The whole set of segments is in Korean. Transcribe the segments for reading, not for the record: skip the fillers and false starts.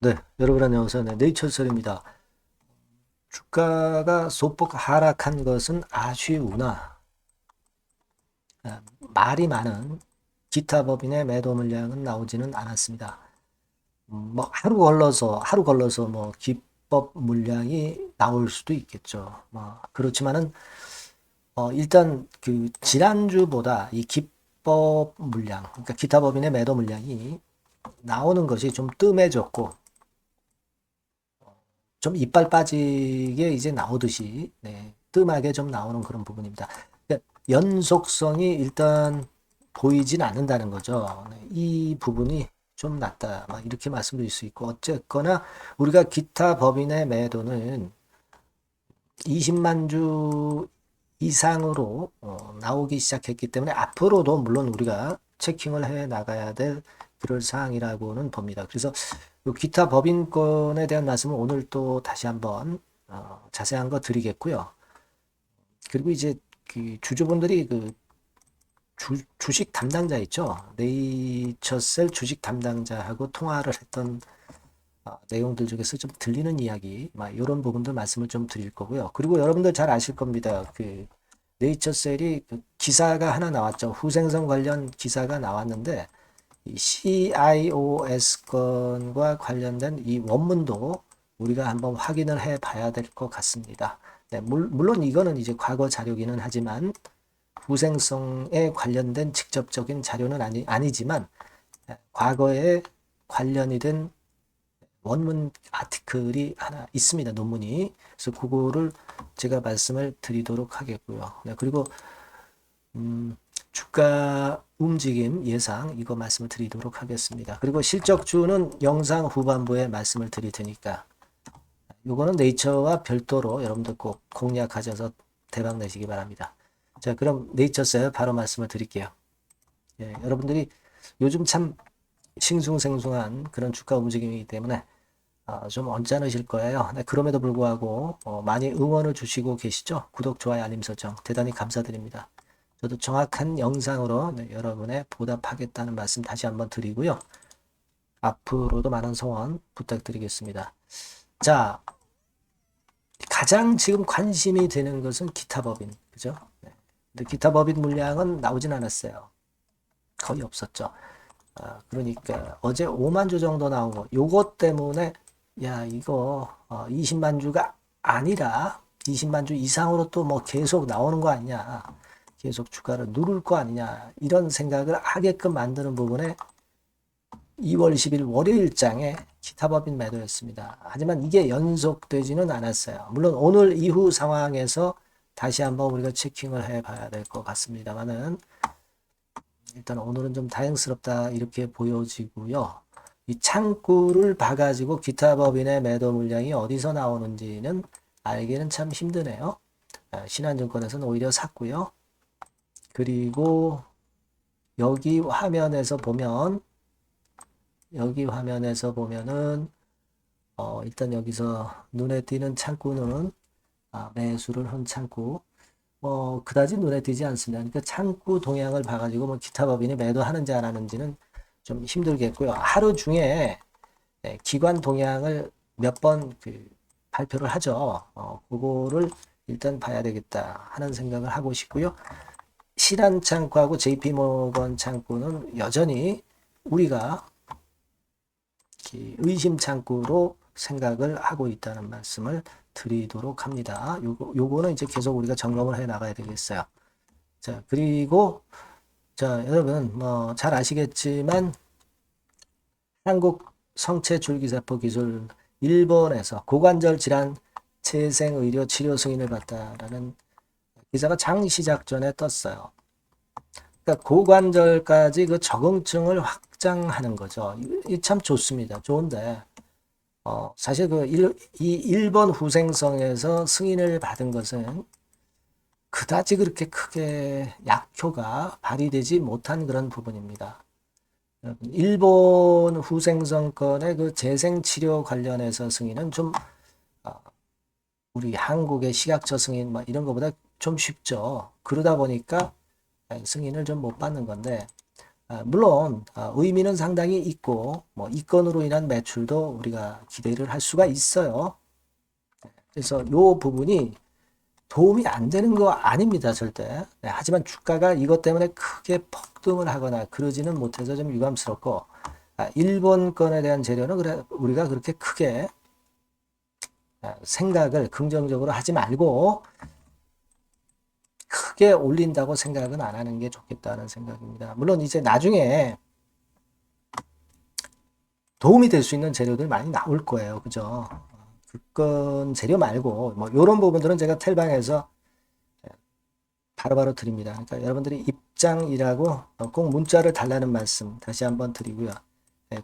네, 여러분 안녕하세요. 네, 네이처설입니다. 주가가 소폭 하락한 것은 아쉬우나 말이 많은 기타 법인의 매도 물량은 나오지는 않았습니다. 뭐 하루 걸러서 뭐 기법 물량이 나올 수도 있겠죠. 뭐 그렇지만은 일단 그 지난주보다 이 기법 물량, 그러니까 기타 법인의 매도 물량이 나오는 것이 좀 뜸해졌고 좀 이빨 빠지게 이제 나오듯이 네, 뜸하게 좀 나오는 그런 부분입니다. 그러니까 연속성이 일단 보이진 않는다는 거죠. 네, 이 부분이 좀 낮다. 막 이렇게 말씀드릴 수 있고 어쨌거나 우리가 기타 법인의 매도는 20만 주 이상으로 나오기 시작했기 때문에 앞으로도 물론 우리가 체킹을 해 나가야 될 그럴 사항이라고는 봅니다. 그래서 요 기타 법인권에 대한 말씀을 오늘 또 다시 한번 자세한 거 드리겠고요. 그리고 이제 그 주주분들이 그 주식 담당자 있죠. 네이처셀 주식 담당자하고 통화를 했던 내용들 중에서 좀 들리는 이야기, 막 이런 부분들 말씀을 좀 드릴 거고요. 그리고 여러분들 잘 아실 겁니다. 그 네이처셀이 그 기사가 하나 나왔죠. 후생성 관련 기사가 나왔는데 이 CIOS 건과 관련된 이 원문도 우리가 한번 확인을 해 봐야 될 것 같습니다. 네, 물론 이거는 이제 과거 자료기는 하지만 후생성에 관련된 직접적인 자료는 아니지만 과거에 관련이 된 원문 아티클이 하나 있습니다. 논문이. 그래서 그거를 제가 말씀을 드리도록 하겠고요. 네, 그리고 주가 움직임 예상 이거 말씀을 드리도록 하겠습니다. 그리고 실적주는 영상 후반부에 말씀을 드릴 테니까 이거는 네이처와 별도로 여러분들 꼭 공략하셔서 대박 내시기 바랍니다. 자, 그럼 네이처세 바로 말씀을 드릴게요. 예, 여러분들이 요즘 참 싱숭생숭한 그런 주가 움직임이기 때문에 좀 언짢으실 거예요. 네, 그럼에도 불구하고 많이 응원을 주시고 계시죠? 구독, 좋아요, 알림 설정 대단히 감사드립니다. 저도 정확한 영상으로 네, 여러분의 보답하겠다는 말씀 다시 한번 드리고요. 앞으로도 많은 성원 부탁드리겠습니다. 자, 가장 지금 관심이 되는 것은 기타 법인, 그죠? 네. 근데 기타 법인 물량은 나오진 않았어요. 거의 없었죠. 그러니까 어제 5만 주 정도 나오고 요것 때문에 야 이거 20만 주가 아니라 20만 주 이상으로 또 뭐 계속 나오는 거 아니냐, 계속 주가를 누를 거 아니냐 이런 생각을 하게끔 만드는 부분에 2월 10일 월요일장에 기타법인 매도였습니다. 하지만 이게 연속되지는 않았어요. 물론 오늘 이후 상황에서 다시 한번 우리가 체킹을 해봐야 될 것 같습니다만은 일단 오늘은 좀 다행스럽다 이렇게 보여지고요. 이 창구를 봐가지고 기타 법인의 매도 물량이 어디서 나오는지는 알기는 참 힘드네요. 신한증권에서는 오히려 샀고요. 그리고 여기 화면에서 보면 여기 화면에서 보면은 일단 여기서 눈에 띄는 창구는 매수를 한 창구. 그다지 눈에 띄지 않습니다. 그러니까 창구 동향을 봐가지고 뭐 기타 법인이 매도하는지 안 하는지는 좀 힘들겠고요. 하루 중에 기관 동향을 몇 번 발표를 하죠. 그거를 일단 봐야 되겠다 하는 생각을 하고 싶고요. 실한 창구하고 JP모건 창구는 여전히 우리가 의심 창구로 생각을 하고 있다는 말씀을 드리도록 합니다. 요거는 이제 계속 우리가 점검을 해 나가야 되겠어요. 자, 그리고 자, 여러분 뭐 잘 아시겠지만 한국 성체 줄기세포 기술 일본에서 고관절 질환 재생의료 치료 승인을 받다라는 기사가 장 시작 전에 떴어요. 그러니까 고관절까지 그 적응증을 확장하는 거죠. 이 참 좋습니다. 좋은데 사실 이 일본 후생성에서 승인을 받은 것은 그다지 그렇게 크게 약효가 발휘되지 못한 그런 부분입니다. 일본 후생성권의 그 재생치료 관련해서 승인은 좀 우리 한국의 식약처 승인 뭐 이런 것보다 좀 쉽죠. 그러다 보니까 승인을 좀 못 받는 건데 물론 의미는 상당히 있고 뭐 이 건으로 인한 매출도 우리가 기대를 할 수가 있어요. 그래서 요 부분이 도움이 안 되는 거 아닙니다, 절대. 네, 하지만 주가가 이것 때문에 크게 폭등을 하거나 그러지는 못해서 좀 유감스럽고, 일본 건에 대한 재료는 그래, 우리가 그렇게 크게 생각을 긍정적으로 하지 말고 크게 올린다고 생각은 안 하는 게 좋겠다는 생각입니다. 물론 이제 나중에 도움이 될 수 있는 재료들 많이 나올 거예요. 그죠? 그건 재료 말고 뭐 이런 부분들은 제가 텔방에서 바로바로 드립니다. 그러니까 여러분들이 입장이라고 꼭 문자를 달라는 말씀 다시 한번 드리고요.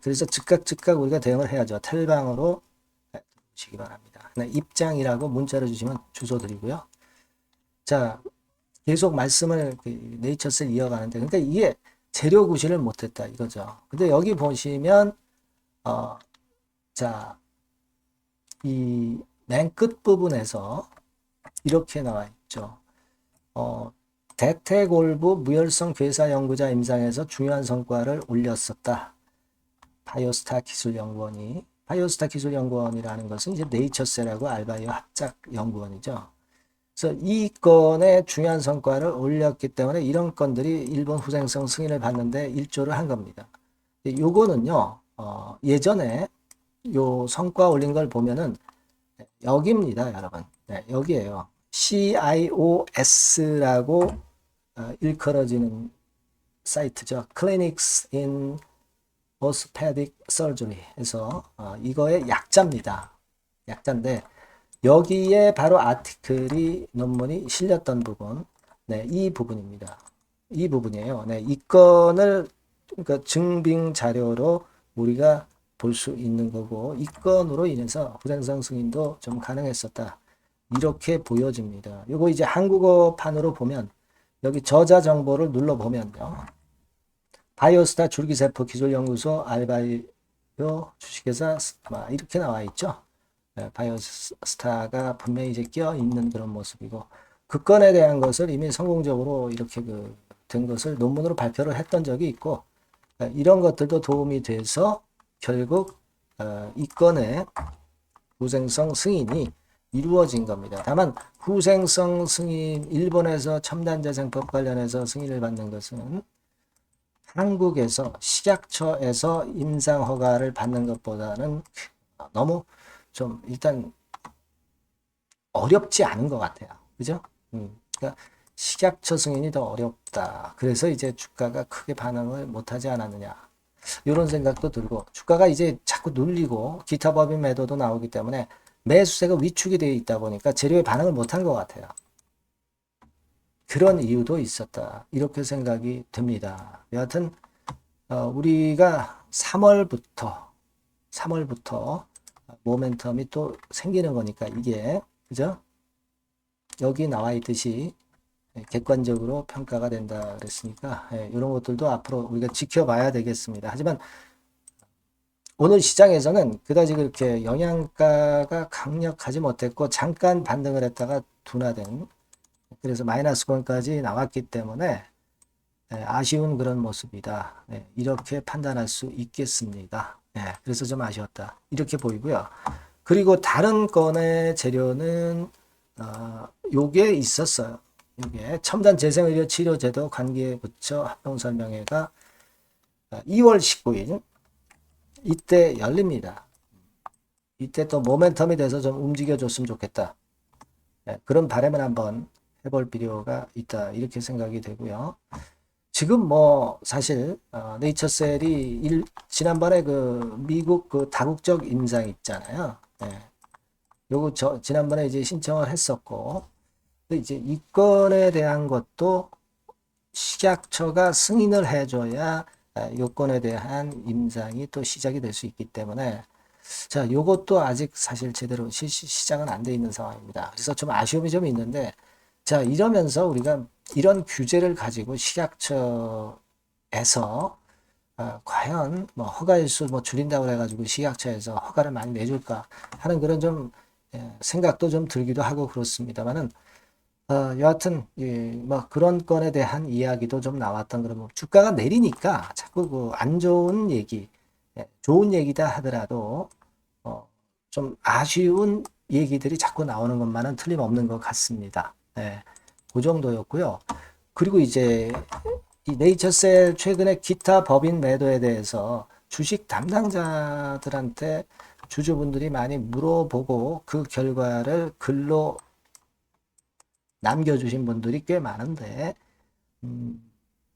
그래서 즉각 우리가 대응을 해야죠. 텔방으로 주시기 바랍니다. 입장이라고 문자를 주시면 주소 드리고요. 자, 계속 말씀을 네이처스를 이어가는데, 그러니까 이게 재료 구실을 못했다 이거죠. 근데 여기 보시면 자, 이 맨 끝 부분에서 이렇게 나와 있죠. 대태골부 무혈성 괴사 연구자 임상에서 중요한 성과를 올렸었다. 바이오스타 기술연구원이. 바이오스타 기술연구원이라는 것은 이제 네이처셀하고 알바이오 합작 연구원이죠. 그래서 이 건의 중요한 성과를 올렸기 때문에 이런 건들이 일본 후생성 승인을 받는데 일조를 한 겁니다. 요거는요, 예전에 요 성과 올린 걸 보면은 여기입니다, 여러분. 네, 여기에요. CIOS라고 일컬어지는 사이트죠. Clinics in Orthopedic Surgery 해서 이거의 약자입니다. 약자인데 여기에 바로 아티클이 논문이 실렸던 부분, 네, 이 부분입니다. 이 부분이에요. 네, 이 건을 그러니까 증빙 자료로 우리가 볼 수 있는 거고 이 건으로 인해서 후생성 승인도 좀 가능했었다. 이렇게 보여집니다. 요거 이제 한국어판으로 보면 여기 저자 정보를 눌러보면요. 바이오스타 줄기세포 기술연구소 알바이오 주식회사 이렇게 나와 있죠. 바이오스타가 분명히 이제 끼어 있는 그런 모습이고 그 건에 대한 것을 이미 성공적으로 이렇게 된 것을 논문으로 발표를 했던 적이 있고 이런 것들도 도움이 돼서 결국 이 건의 후생성 승인이 이루어진 겁니다. 다만 후생성 승인 일본에서 첨단재생법 관련해서 승인을 받는 것은 한국에서 식약처에서 임상 허가를 받는 것보다는 너무 좀 일단 어렵지 않은 것 같아요. 그죠? 그러니까 식약처 승인이 더 어렵다. 그래서 이제 주가가 크게 반응을 못하지 않았느냐. 이런 생각도 들고 주가가 이제 자꾸 눌리고 기타 법인 매도도 나오기 때문에 매수세가 위축이 되어 있다 보니까 재료에 반응을 못한 것 같아요. 그런 이유도 있었다. 이렇게 생각이 듭니다. 여하튼 우리가 3월부터 모멘텀이 또 생기는 거니까 이게 그죠? 여기 나와 있듯이 객관적으로 평가가 된다 그랬으니까 이런 것들도 앞으로 우리가 지켜봐야 되겠습니다. 하지만 오늘 시장에서는 그다지 그렇게 영양가가 강력하지 못했고 잠깐 반등을 했다가 둔화된 그래서 마이너스권까지 나왔기 때문에 아쉬운 그런 모습이다. 이렇게 판단할 수 있겠습니다. 그래서 좀 아쉬웠다. 이렇게 보이고요. 그리고 다른 건의 재료는 요게 있었어요. 이게 첨단 재생의료 치료제도 관계에 붙여 합동설명회가 2월 19일 이때 열립니다. 이때 또 모멘텀이 돼서 좀 움직여줬으면 좋겠다. 그런 바람을 한번 해볼 필요가 있다. 이렇게 생각이 되고요. 지금 뭐 사실 네이처셀이 지난번에 그 미국 그 다국적 임상 있잖아요. 요거 지난번에 이제 신청을 했었고 이제 이 건에 대한 것도 식약처가 승인을 해줘야 요건에 대한 임상이 또 시작이 될 수 있기 때문에 자, 요것도 아직 사실 제대로 시작은 안 돼 있는 상황입니다. 그래서 좀 아쉬움이 좀 있는데 자, 이러면서 우리가 이런 규제를 가지고 식약처에서 과연 뭐 허가일수 뭐 줄인다고 해가지고 식약처에서 허가를 많이 내줄까 하는 그런 좀 생각도 좀 들기도 하고 그렇습니다만은 여하튼 뭐 그런 건에 대한 이야기도 좀 나왔던 그러면 주가가 내리니까 자꾸 그 안 좋은 얘기, 좋은 얘기다 하더라도 좀 아쉬운 얘기들이 자꾸 나오는 것만은 틀림없는 것 같습니다. 그 정도였고요. 그리고 이제 이 네이처셀 최근에 기타 법인 매도에 대해서 주식 담당자들한테 주주분들이 많이 물어보고 그 결과를 글로 남겨주신 분들이 꽤 많은데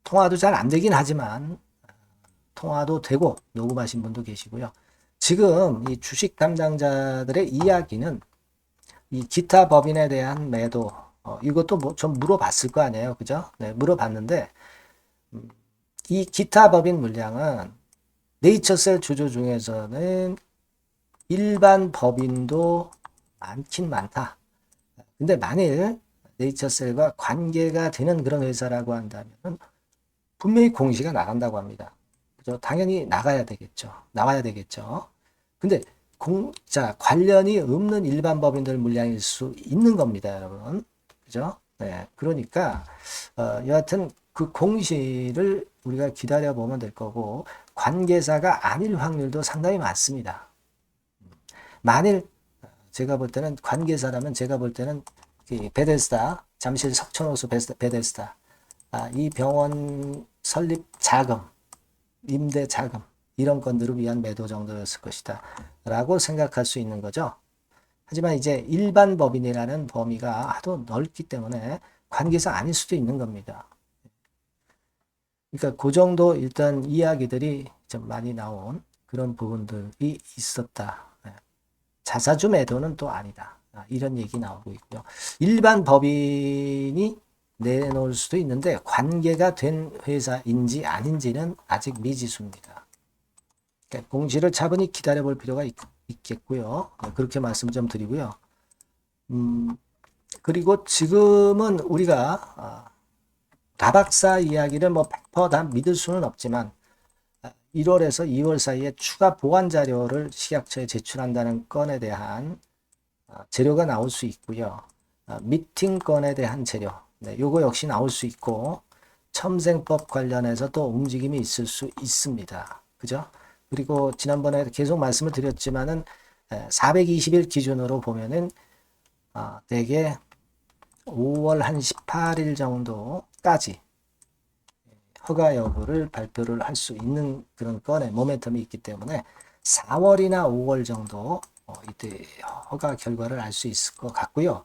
통화도 잘 안 되긴 하지만 통화도 되고 녹음하신 분도 계시고요. 지금 이 주식 담당자들의 이야기는 이 기타 법인에 대한 매도 이것도 뭐 좀 물어봤을 거 아니에요, 그죠? 네, 물어봤는데 이 기타 법인 물량은 네이처셀 주주 중에서는 일반 법인도 많긴 많다. 근데 만일 네이처셀과 관계가 되는 그런 회사라고 한다면 분명히 공시가 나간다고 합니다. 그죠? 당연히 나가야 되겠죠. 나와야 되겠죠. 근데 자, 관련이 없는 일반 법인들 물량일 수 있는 겁니다, 여러분. 그죠? 네. 그러니까, 여하튼 그 공시를 우리가 기다려 보면 될 거고, 관계사가 아닐 확률도 상당히 많습니다. 만일 제가 볼 때는 관계사라면 제가 볼 때는 베데스다, 잠실 석촌호수 베데스다, 이 병원 설립 자금, 임대 자금 이런 건들을 위한 매도 정도였을 것이다 라고 생각할 수 있는 거죠. 하지만 이제 일반 법인이라는 범위가 하도 넓기 때문에 관계사 아닐 수도 있는 겁니다. 그러니까 그 정도 일단 이야기들이 좀 많이 나온 그런 부분들이 있었다. 자사주 매도는 또 아니다. 이런 얘기 나오고 있고요. 일반 법인이 내놓을 수도 있는데 관계가 된 회사인지 아닌지는 아직 미지수입니다. 그러니까 공시를 차분히 기다려 볼 필요가 있겠고요. 그렇게 말씀 좀 드리고요. 그리고 지금은 우리가 다박사 이야기를 뭐 100%다 믿을 수는 없지만 1월에서 2월 사이에 추가 보완 자료를 식약처에 제출한다는 건에 대한 재료가 나올 수 있고요. 미팅 건에 대한 재료, 요거 역시 나올 수 있고 첨생법 관련해서 또 움직임이 있을 수 있습니다. 그죠? 그리고 지난번에 계속 말씀을 드렸지만은 420일 기준으로 보면은 대개 5월 한 18일 정도까지 허가 여부를 발표를 할 수 있는 그런 건에 모멘텀이 있기 때문에 4월이나 5월 정도 이때 허가 결과를 알 수 있을 것 같고요.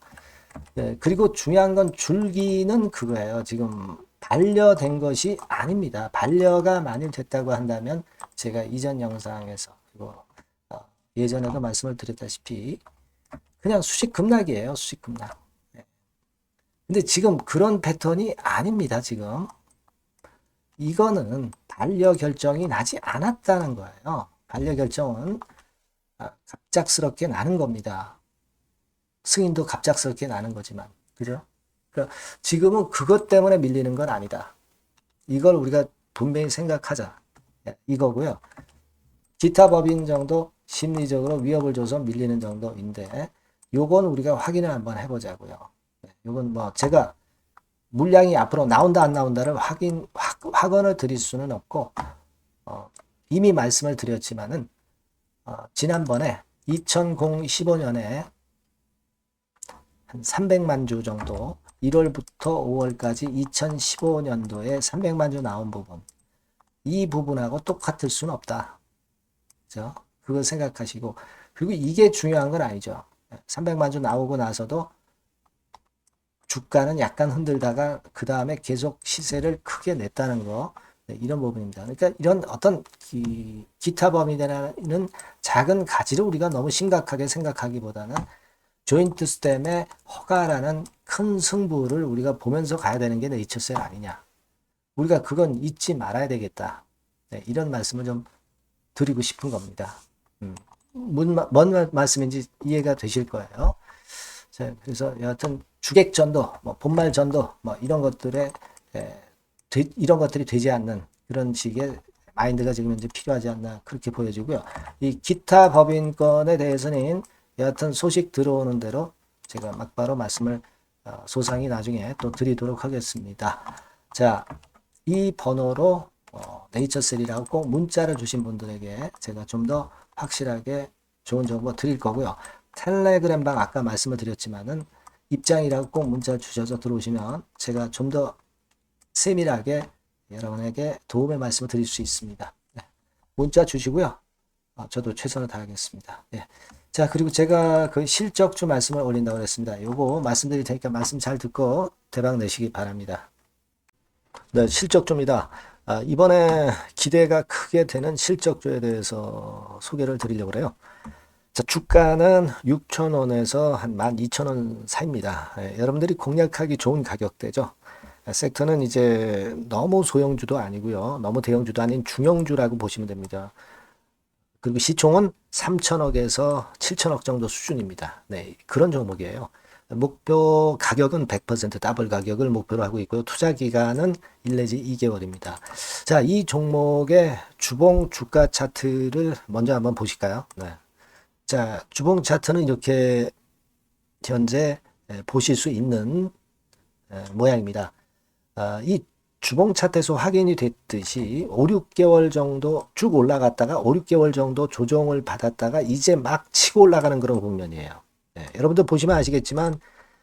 그리고 중요한 건 줄기는 그거예요. 지금 반려된 것이 아닙니다. 반려가 만일 됐다고 한다면 제가 이전 영상에서 그리고 예전에도 말씀을 드렸다시피 그냥 수직 급락이에요. 수직 급락. 근데 지금 그런 패턴이 아닙니다. 지금 이거는 반려 결정이 나지 않았다는 거예요. 반려 결정은 갑작스럽게 나는 겁니다. 승인도 갑작스럽게 나는 거지만, 그죠? 그러니까 지금은 그것 때문에 밀리는 건 아니다. 이걸 우리가 분명히 생각하자. 이거고요. 기타 법인 정도 심리적으로 위협을 줘서 밀리는 정도인데, 요건 우리가 확인을 한번 해보자고요. 요건 뭐 제가 물량이 앞으로 나온다 안 나온다를 확언을 드릴 수는 없고 이미 말씀을 드렸지만은 지난번에 2015년에 한 300만 주 정도 1월부터 5월까지 2015년도에 300만 주 나온 부분 이 부분하고 똑같을 수는 없다. 그죠? 그걸 생각하시고 그리고 이게 중요한 건 아니죠. 300만 주 나오고 나서도 주가는 약간 흔들다가 그 다음에 계속 시세를 크게 냈다는 거 이런 부분입니다. 그러니까 이런 어떤 기타 범위라는 작은 가지를 우리가 너무 심각하게 생각하기보다는 조인트 스템의 허가라는 큰 승부를 우리가 보면서 가야 되는 게 네이처셀 아니냐. 우리가 그건 잊지 말아야 되겠다. 이런 말씀을 좀 드리고 싶은 겁니다. 뭔 말씀인지 이해가 되실 거예요. 자, 그래서 여하튼 주객전도, 뭐 본말전도, 뭐 이런 것들에 이런 것들이 되지 않는 그런 식의 마인드가 지금 현재 필요하지 않나 그렇게 보여지고요. 이 기타 법인권에 대해서는 여하튼 소식 들어오는 대로 제가 막바로 말씀을 소상히 나중에 또 드리도록 하겠습니다. 자, 이 번호로 네이처셀이라고 꼭 문자를 주신 분들에게 제가 좀 더 확실하게 좋은 정보 드릴 거고요. 텔레그램 방 아까 말씀을 드렸지만은 입장이라고 꼭 문자 주셔서 들어오시면 제가 좀 더 세밀하게 여러분에게 도움의 말씀을 드릴 수 있습니다. 네. 문자 주시고요. 저도 최선을 다하겠습니다. 네. 자, 그리고 제가 그 실적주 말씀을 올린다고 했습니다. 요거 말씀드릴 테니까 말씀 잘 듣고 대박 내시기 바랍니다. 네, 실적주입니다. 이번에 기대가 크게 되는 실적주에 대해서 소개를 드리려고 그래요. 자, 주가는 6,000원에서 한 12,000원 사이입니다. 여러분들이 공략하기 좋은 가격대죠. 섹터는 이제 너무 소형주도 아니고요. 너무 대형주도 아닌 중형주라고 보시면 됩니다. 그리고 시총은 3천억에서 7천억 정도 수준입니다. 네, 그런 종목이에요. 목표 가격은 100% 더블 가격을 목표로 하고 있고요. 투자 기간은 1 내지 2개월입니다. 자, 이 종목의 주봉 주가 차트를 먼저 한번 보실까요? 네. 자, 주봉 차트는 이렇게 현재 보실 수 있는 모양입니다. 이 주봉 차트에서 확인이 됐듯이 5, 6개월 정도 쭉 올라갔다가 5, 6개월 정도 조정을 받았다가 이제 막 치고 올라가는 그런 국면이에요. 네, 여러분들 보시면 아시겠지만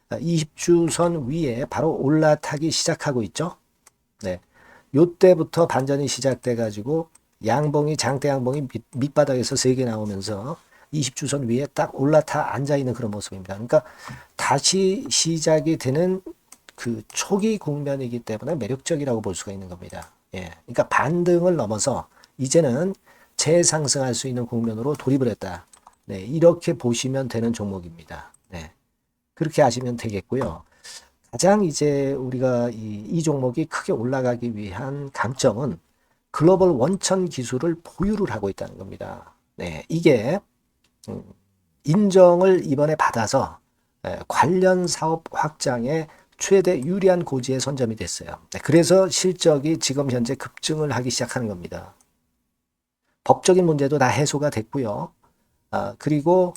20주선 위에 바로 올라타기 시작하고 있죠. 네, 요때부터 반전이 시작돼 가지고 양봉이 장대 양봉이 밑바닥에서 3개 나오면서 20주선 위에 딱 올라타 앉아 있는 그런 모습입니다. 그러니까 다시 시작이 되는 그 초기 국면이기 때문에 매력적이라고 볼 수가 있는 겁니다. 예. 그러니까 반등을 넘어서 이제는 재상승할 수 있는 국면으로 돌입을 했다. 네. 이렇게 보시면 되는 종목입니다. 네. 그렇게 아시면 되겠고요. 가장 이제 우리가 이 종목이 크게 올라가기 위한 강점은 글로벌 원천 기술을 보유를 하고 있다는 겁니다. 네. 이게 인정을 이번에 받아서 관련 사업 확장에 최대 유리한 고지에 선점이 됐어요. 그래서 실적이 지금 현재 급증을 하기 시작하는 겁니다. 법적인 문제도 다 해소가 됐고요. 그리고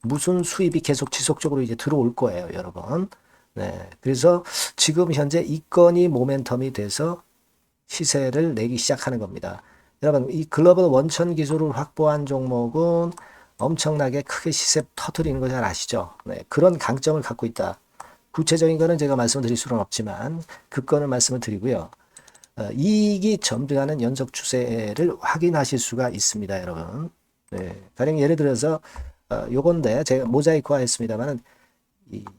무슨 수입이 계속 지속적으로 이제 들어올 거예요, 여러분. 네, 그래서 지금 현재 이 건이 모멘텀이 돼서 시세를 내기 시작하는 겁니다. 여러분, 이 글로벌 원천 기술을 확보한 종목은 엄청나게 크게 시세 터뜨리는 거 잘 아시죠? 네, 그런 강점을 갖고 있다. 구체적인 거는 제가 말씀드릴 수는 없지만 그 건을 말씀을 드리고요. 이익이 점등하는 연속 추세를 확인하실 수가 있습니다, 여러분. 네, 가령 예를 들어서 요건데 제가 모자이크화 했습니다만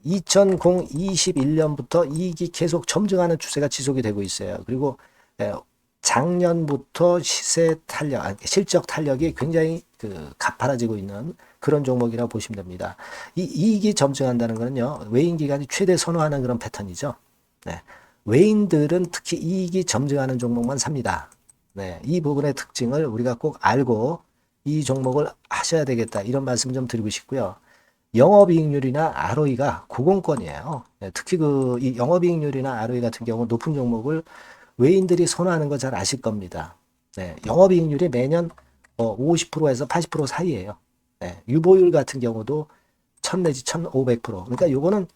2021년부터 이익이 계속 점증하는 추세가 지속이 되고 있어요. 그리고 작년부터 시세 탄력, 실적 탄력이 굉장히 가파라지고 있는 그런 종목이라고 보시면 됩니다. 이 이익이 점증한다는 거는요, 외인 기관이 최대 선호하는 그런 패턴이죠. 네. 외인들은 특히 이익이 점증하는 종목만 삽니다. 네. 이 부분의 특징을 우리가 꼭 알고 이 종목을 하셔야 되겠다. 이런 말씀 좀 드리고 싶고요. 영업이익률이나 ROE가 고공권이에요. 네. 특히 이 영업이익률이나 ROE 같은 경우 높은 종목을 외인들이 선호하는 거 잘 아실 겁니다. 네. 영업이익률이 매년 50%에서 80% 사이에요. 네, 유보율 같은 경우도 1000 내지 1500%. 그러니까 요거는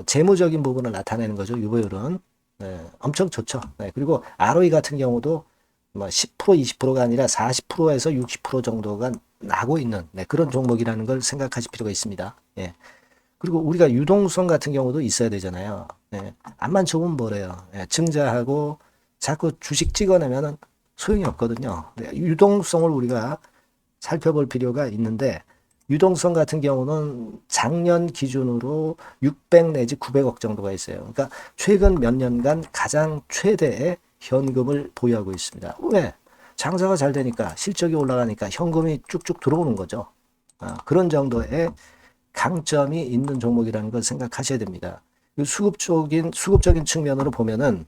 재무적인 부분을 나타내는 거죠. 유보율은. 네, 엄청 좋죠. 네, 그리고 ROE 같은 경우도 뭐 10% 20%가 아니라 40%에서 60% 정도가 나고 있는 그런 종목이라는 걸 생각하실 필요가 있습니다. 예. 그리고 우리가 유동성 같은 경우도 있어야 되잖아요. 예. 암만 좋으면 뭐래요. 예. 증자하고 자꾸 주식 찍어내면은 소용이 없거든요. 네, 유동성을 우리가 살펴볼 필요가 있는데 유동성 같은 경우는 작년 기준으로 600 내지 900억 정도가 있어요. 그러니까 최근 몇 년간 가장 최대의 현금을 보유하고 있습니다. 왜? 장사가 잘 되니까 실적이 올라가니까 현금이 쭉쭉 들어오는 거죠. 그런 정도의 강점이 있는 종목이라는 걸 생각하셔야 됩니다. 수급적인 측면으로 보면은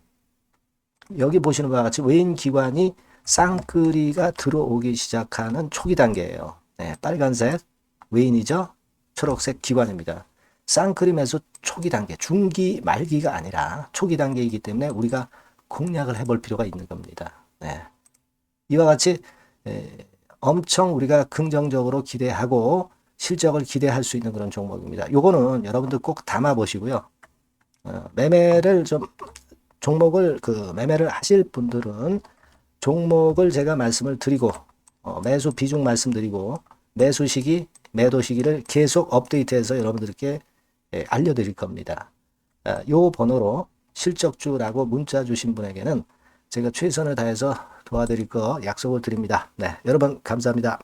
여기 보시는 바와 같이 외인 기관이 쌍끌이가 들어오기 시작하는 초기 단계예요. 네, 빨간색 외인이죠. 초록색 기관입니다. 쌍끌이 매수 초기 단계, 중기 말기가 아니라 초기 단계이기 때문에 우리가 공략을 해볼 필요가 있는 겁니다. 네. 이와 같이 엄청 우리가 긍정적으로 기대하고 실적을 기대할 수 있는 그런 종목입니다. 요거는 여러분들 꼭 담아 보시고요. 매매를 좀 종목을 매매를 하실 분들은 종목을 제가 말씀을 드리고 매수 비중 말씀드리고 매수 시기, 매도 시기를 계속 업데이트해서 여러분들께 알려드릴 겁니다. 요 번호로 실적주라고 문자 주신 분에게는 제가 최선을 다해서 도와드릴 거 약속을 드립니다. 네, 여러분 감사합니다.